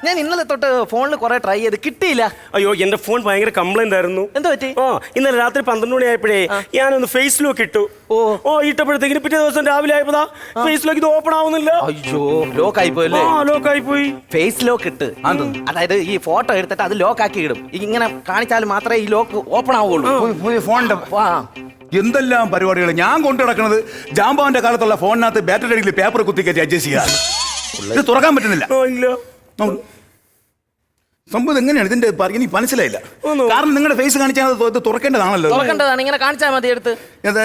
ഞാൻ ഇന്നലെ തൊട്ട് ഫോണിൽ കുറെ ട്രൈ ചെയ്ത് കിട്ടിയില്ല. അയ്യോ എന്റെ ഫോൺ ഭയങ്കര കംപ്ലൈന്റ് ആയിരുന്നു. എന്താ പറ്റി? ഇന്നലെ രാത്രി 12 മണി ആയപ്പോഴേ ഞാനൊന്ന് ഫേസ് ലോക്ക് ഇട്ടു. ഇട്ടപ്പോഴത്തേക്കിന് പിറ്റേ ദിവസം രാവിലെ ആയപ്പോഴാ ഫേസ് ലോക്ക് ഇത് ഓപ്പൺ ആവുന്നില്ല. അയ്യോ ലോക്ക് ആയി പോയല്ലേ? ലോക്ക് ആയി പോയി. ഫേസ് ലോക്ക് ഇട്ട് അതായത് ഈ ഫോട്ടോ എടുത്തിട്ട് അത് ലോക്ക് ആക്കി ഇടും. ഇങ്ങനെ കാണിച്ചാൽ മാത്രമേ ഈ ലോക്ക് ഓപ്പൺ ആവുള്ളൂ. ഫോണിന്റെ എന്തെല്ലാം പരിപാടികൾ ഞാൻ കൊണ്ടു നടക്കുന്നത്. ജാമ്പാവിന്റെ കാലത്തുള്ള ഫോണിനകത്ത് ബാറ്ററി അടിയിൽ പേപ്പർ കുത്തിക്കയറ്റി അഡ്ജസ്റ്റ് ചെയ്യാൻ ഇത് തുറക്കാൻ പറ്റുന്നില്ല. സംഭവം എങ്ങനെയാണ് ഇതിന്റെ എനിക്ക് മനസ്സിലായില്ല. കാരണം നിങ്ങളുടെ ഫേസ് കാണിച്ചാൽ തുറക്കേണ്ടതാണല്ലോ. തുറക്കേണ്ടതാണ്, ഇങ്ങനെ കാണിച്ചാൽ മതി എടുത്ത്.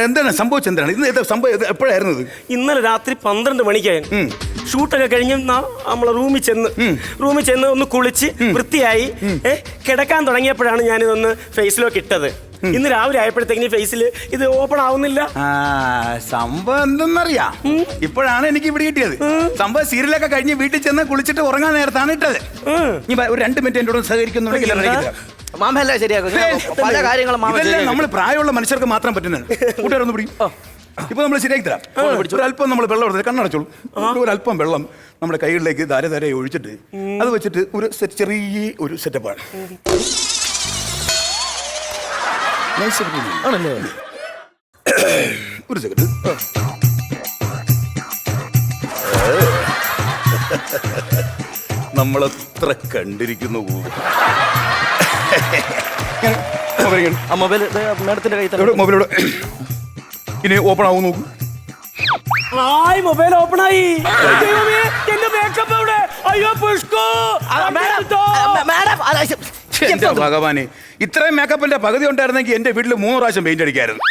എന്താണ് സംഭവിച്ചത്? എന്താണ് ഇത് സംഭവം? എപ്പോഴായിരുന്നു ഇത്? ഇന്നലെ രാത്രി 12 മണിക്കാണ്. ഷൂട്ടൊക്കെ കഴിഞ്ഞ് നമ്മളെ റൂമിൽ ചെന്ന് ഒന്ന് കുളിച്ച് വൃത്തിയായി കിടക്കാൻ തുടങ്ങിയപ്പോഴാണ് ഞാനിതൊന്ന് ഫേസ് ലോക്ക് ഇട്ടത്. ഇന്ന് രാവിലെ ആയപ്പോഴത്തേക്കിന് ഫേസിൽ ഇത് ഓപ്പൺ ആവുന്നില്ല. സംഭവം എന്തെന്നറിയാം, ഇപ്പോഴാണ് എനിക്ക് ഇവിടെ കിട്ടിയത്. സംഭവം സീരിയലൊക്കെ കഴിഞ്ഞ് വീട്ടിൽ ചെന്ന് കുളിച്ചിട്ട് ഉറങ്ങാൻ നേരത്താണ് ഇട്ടത്. ഒരു 2 മിനിറ്റ് എന്നോട് സഹകരിക്കുന്നുണ്ടെങ്കിൽ മാമല്ല ശരിയാക്കും. പല കാര്യങ്ങളും നമ്മൾ പ്രായമുള്ള മനുഷ്യർക്ക് മാത്രം പറ്റുന്നതാണ്. കൂട്ടുകാരൊന്ന് പിടിക്കും. ഇപ്പൊ നമ്മൾ ശരിയാക്കി തരാം. ഒരു അല്പം നമ്മൾ വെള്ളം എടുത്തിട്ട് കണ്ണടച്ചോളൂ. ഒരു അല്പം വെള്ളം നമ്മുടെ കൈകളിലേക്ക് ധാര ഒഴിച്ചിട്ട് അത് വെച്ചിട്ട് ഒരു ചെറിയ ഒരു സെറ്റപ്പാണ്. ആണല്ലേ? ഒരു സെക്കൻഡ്. നമ്മളെത്ര കണ്ടിരിക്കുന്നു. മേഡത്തിന്റെ കയ്യിൽ മൊബൈലോട് ഇനി ഓപ്പൺ ആവും നോക്കൂ. മൊബൈൽ ഓപ്പൺ ആയി. എന്റെ മേക്കപ്പ് എവിടെ? അയ്യോ പുഷ്കോ. എന്റെ ഭഗവാനെ, ഇത്രയും മേക്കപ്പിന്റെ പകുതി ഉണ്ടായിരുന്നെങ്കിൽ എന്റെ വീട്ടിൽ 3 പ്രാവശ്യം പെയിന്റ് അടിക്കായിരുന്നു.